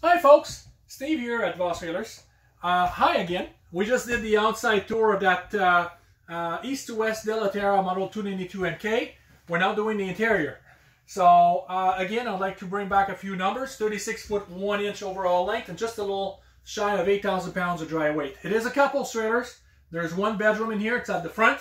Hi folks, Steve here at Voss Trailers. Hi again. We just did the outside tour of that east to west Della Terra model 292Mk. We're now doing the interior. So again, I'd like to bring back a few numbers. 36 foot 1 inch overall length and just a little shy of 8,000 pounds of dry weight. It is a couple's trailers. There's one bedroom in here. It's at the front.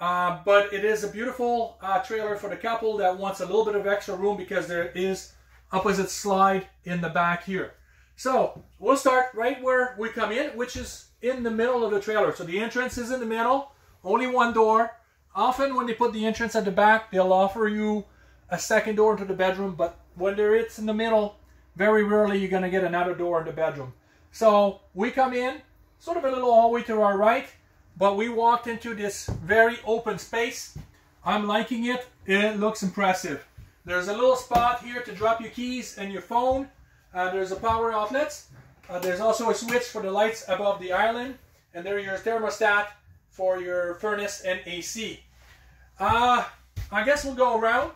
But it is a beautiful trailer for the couple that wants a little bit of extra room because there is opposite slide in the back here. So we'll start right where we come in, which is in the middle of the trailer. So the entrance is in the middle, only one door. Often when they put the entrance at the back, they'll offer you a second door into the bedroom, but when it's in the middle, very rarely you're going to get another door in the bedroom. So we come in, sort of a little hallway to our right, but we walked into this very open space. I'm liking it. It looks impressive. There's a little spot here to drop your keys and your phone. There's a power outlet. There's also a switch for the lights above the island. And there's your thermostat for your furnace and AC. I guess we'll go around.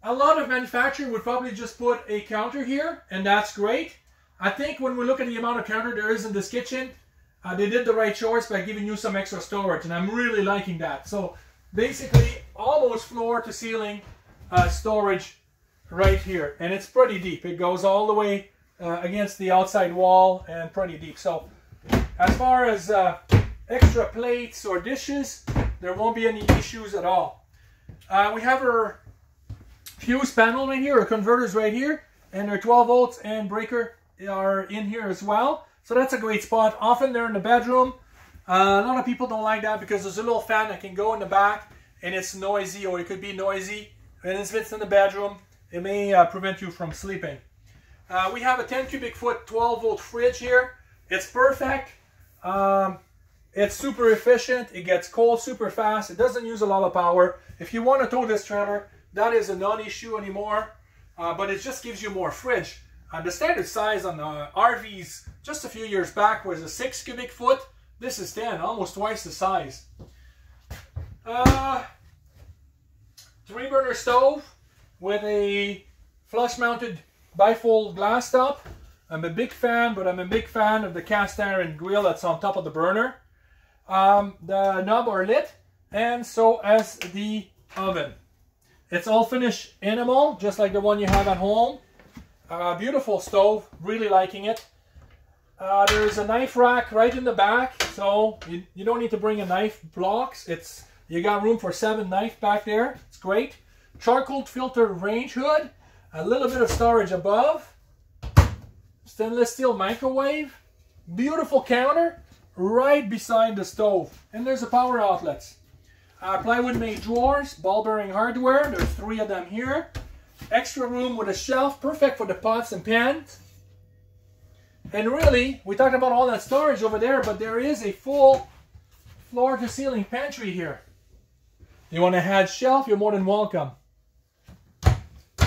A lot of manufacturers would probably just put a counter here, and that's great. I think when we look at the amount of counter there is in this kitchen, they did the right choice by giving you some extra storage, and I'm really liking that. So basically almost floor to ceiling storage right here, and it's pretty deep. It goes all the way against the outside wall and pretty deep. So as far as extra plates or dishes, there won't be any issues at all. We have our fuse panel right here, our converters right here, and our 12 volts and breaker are in here as well. So that's a great spot. Often they're in the bedroom. A lot of people don't like that because there's a little fan that can go in the back and it's noisy, or it could be noisy. And if it's in the bedroom, it may prevent you from sleeping. We have a 10 cubic foot 12 volt fridge here. It's perfect. It's super efficient. It gets cold super fast. It doesn't use a lot of power. If you want to tow this trailer, that is a non-issue anymore. But it just gives you more fridge. The standard size on the RVs just a few years back was a 6 cubic foot. This is 10, almost twice the size. 3-burner stove with a flush-mounted bifold glass top. I'm a big fan, but I'm a big fan of the cast iron grill that's on top of the burner. The knob are lit, and so as the oven. It's all finished enamel, just like the one you have at home. Beautiful stove, really liking it. There's a knife rack right in the back, so you don't need to bring a knife blocks. You got room for 7 knives back there. It's great. Charcoal filter range hood. A little bit of storage above. Stainless steel microwave. Beautiful counter right beside the stove. And there's a power outlets. Plywood made drawers. Ball bearing hardware. There's 3 of them here. Extra room with a shelf. Perfect for the pots and pans. And really, we talked about all that storage over there, but there is a full floor to ceiling pantry here. You want to add shelf, you're more than welcome.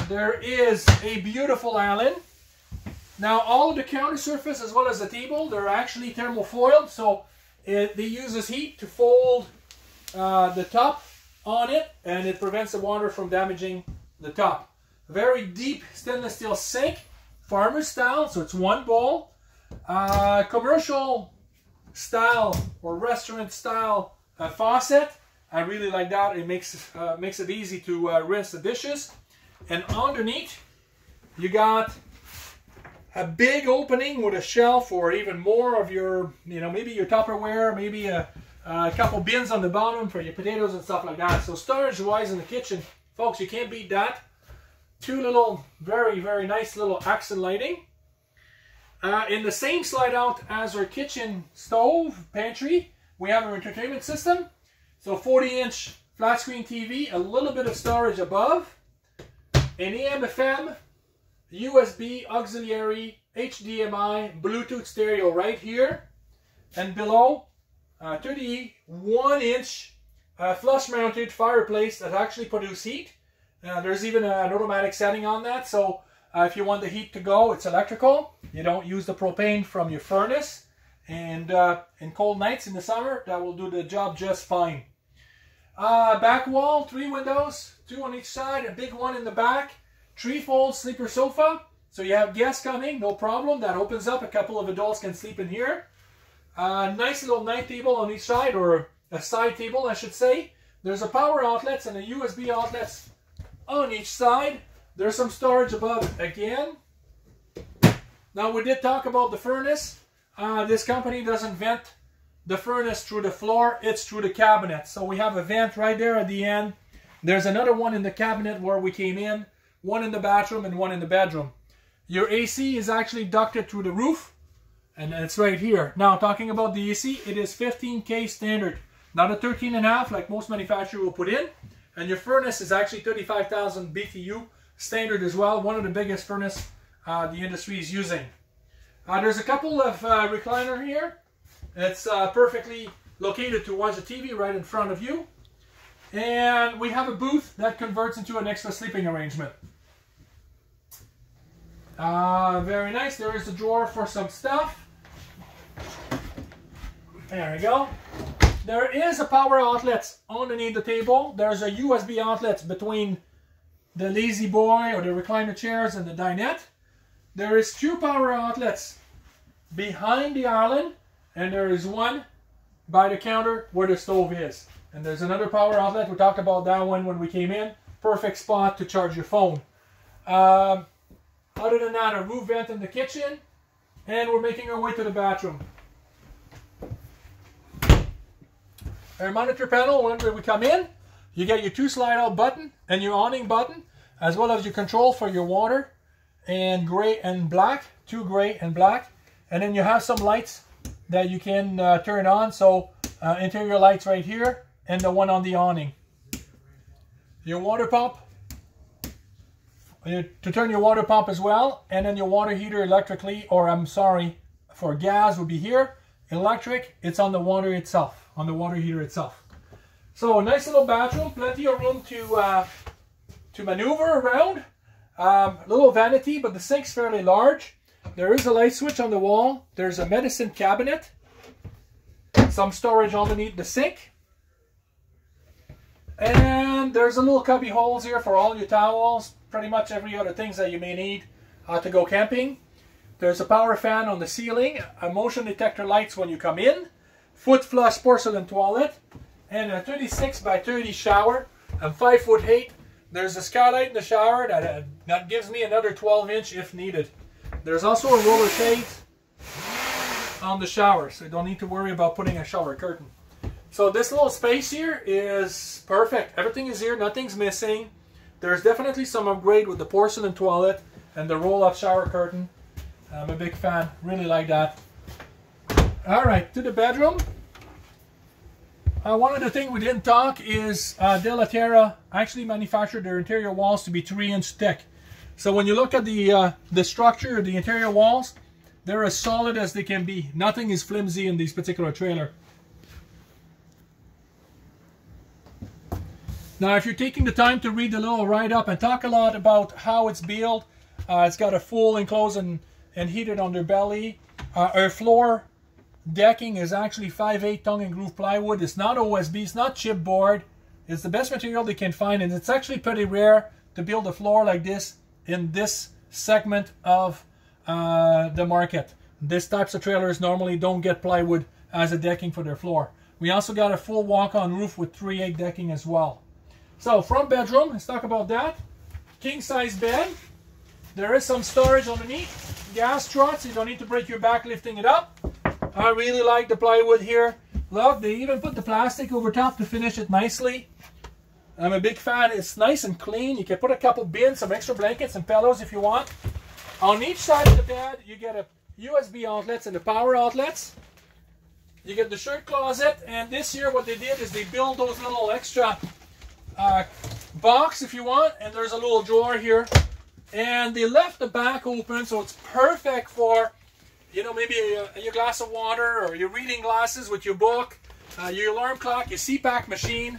There is a beautiful island. Now all of the counter surface as well as the table, they're actually thermofoiled, so they use this heat to fold the top on it, and it prevents the water from damaging the top. Very deep stainless steel sink, farmer style, so it's one bowl. Commercial style or restaurant style faucet. I really like that. It makes it easy to rinse the dishes. And underneath, you got a big opening with a shelf or even more of your, maybe your Tupperware, maybe a couple bins on the bottom for your potatoes and stuff like that. So storage-wise in the kitchen, folks, you can't beat that. 2 little, very, very nice little accent lighting. In the same slide out as our kitchen stove pantry, we have our entertainment system. So 40-inch flat screen TV, a little bit of storage above, an AM/FM, USB auxiliary, HDMI, Bluetooth stereo right here, and below 31-inch flush-mounted fireplace that actually produces heat. There's even an automatic setting on that, so if you want the heat to go, it's electrical. You don't use the propane from your furnace, and in cold nights in the summer, that will do the job just fine. Back wall, 3 windows, 2 on each side, a big one in the back, 3-fold sleeper sofa, So you have guests coming, no problem. That opens up. A couple of adults can sleep in here. Nice little night table on each side, or a side table, I should say. There's a power outlets and a USB outlets on each side. There's some storage above again. Now, we did talk about the furnace. This company doesn't vent the furnace through the floor, it's through the cabinet. So we have a vent right there at the end. There's another one in the cabinet where we came in, one in the bathroom and one in the bedroom. Your AC is actually ducted through the roof, and it's right here. Now, talking about the AC, it is 15K standard, not a 13.5 like most manufacturers will put in. And your furnace is actually 35,000 BTU standard as well, one of the biggest furnace the industry is using. There's a couple of recliner here. It's perfectly located to watch the TV right in front of you. And we have a booth that converts into an extra sleeping arrangement. Very nice. There is a drawer for some stuff. There we go. There is a power outlet underneath the table. There's a USB outlet between the Lazy Boy or the recliner chairs and the dinette. There is 2 power outlets behind the island, and there is one by the counter where the stove is. And there's another power outlet. We talked about that one when we came in. Perfect spot to charge your phone. Other than that, a roof vent in the kitchen, and we're making our way to the bathroom. Our monitor panel, when we come in, you get your 2 slide out button and your awning button, as well as your control for your water and gray and black, 2 gray and black. And then you have some lights that you can turn on. So interior lights right here and the one on the awning. Your water pump, to turn your water pump as well. And then your water heater electrically, or I'm sorry, for gas would be here. Electric, it's on the water itself, on the water heater itself. So a nice little bathroom, plenty of room to maneuver around. Little vanity, but the sink's fairly large. There is a light switch on the wall. There's a medicine cabinet. Some storage underneath the sink. And there's a little cubby holes here for all your towels. Pretty much every other things that you may need to go camping. There's a power fan on the ceiling. A motion detector lights when you come in. Foot flush porcelain toilet. And a 36 by 30 shower. And 5'8". There's a skylight in the shower that gives me another 12-inch if needed. There's also a roller shade on the shower, so you don't need to worry about putting a shower curtain. So this little space here is perfect. Everything is here, nothing's missing. There's definitely some upgrade with the porcelain toilet and the roll-up shower curtain. I'm a big fan, really like that. All right, to the bedroom. One of the things we didn't talk is Della Terra actually manufactured their interior walls to be 3-inch thick. So when you look at the structure of the interior walls, they're as solid as they can be. Nothing is flimsy in this particular trailer. Now, if you're taking the time to read the little write-up and talk a lot about how it's built, it's got a full enclosed and heated underbelly. Our floor decking is actually 5/8 tongue and groove plywood. It's not OSB, it's not chipboard. It's the best material they can find, and it's actually pretty rare to build a floor like this in this segment of the market. These types of trailers normally don't get plywood as a decking for their floor. We also got a full walk-on roof with 3/8 decking as well. So front bedroom, let's talk about that. King size bed. There is some storage underneath. Gas struts, you don't need to break your back lifting it up. I really like the plywood here. Look, they even put the plastic over top to finish it nicely. I'm a big fan. It's nice and clean. You can put a couple bins, some extra blankets and pillows if you want. On each side of the bed, you get a USB outlets and the power outlets. You get the shirt closet, and this year what they did is they built those little extra box if you want, and there's a little drawer here. And they left the back open, so it's perfect for, you know, maybe your glass of water or your reading glasses with your book, your alarm clock, your CPAP machine,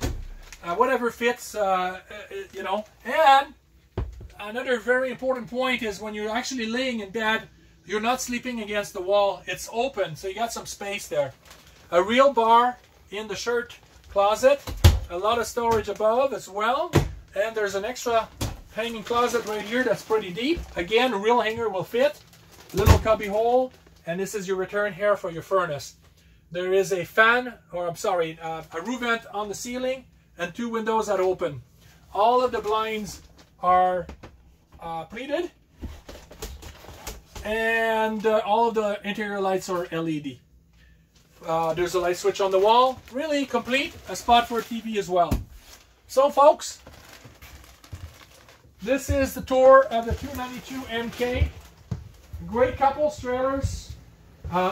whatever fits, you know. And another very important point is when you're actually laying in bed, you're not sleeping against the wall. It's open, so you got some space there. A real bar in the shirt closet, a lot of storage above as well, and there's an extra hanging closet right here that's pretty deep. Again, a real hanger will fit. Little cubby hole, and this is your return here for your furnace. There is a fan, or I'm sorry, a roof vent on the ceiling, and 2 windows that open. All of the blinds are pleated, and all of the interior lights are LED. There's a light switch on the wall. Really complete. A spot for a TV as well. So folks, this is the tour of the 292Mk. Great couples trailers.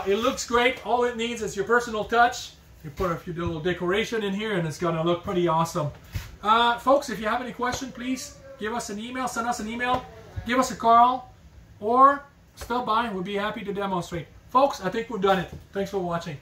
It looks great. All it needs is your personal touch. You put a few little decoration in here and it's going to look pretty awesome. Folks, if you have any question, please give us an email, send us an email, give us a call, or stop by and we'll be happy to demonstrate. Folks, I think we've done it. Thanks for watching.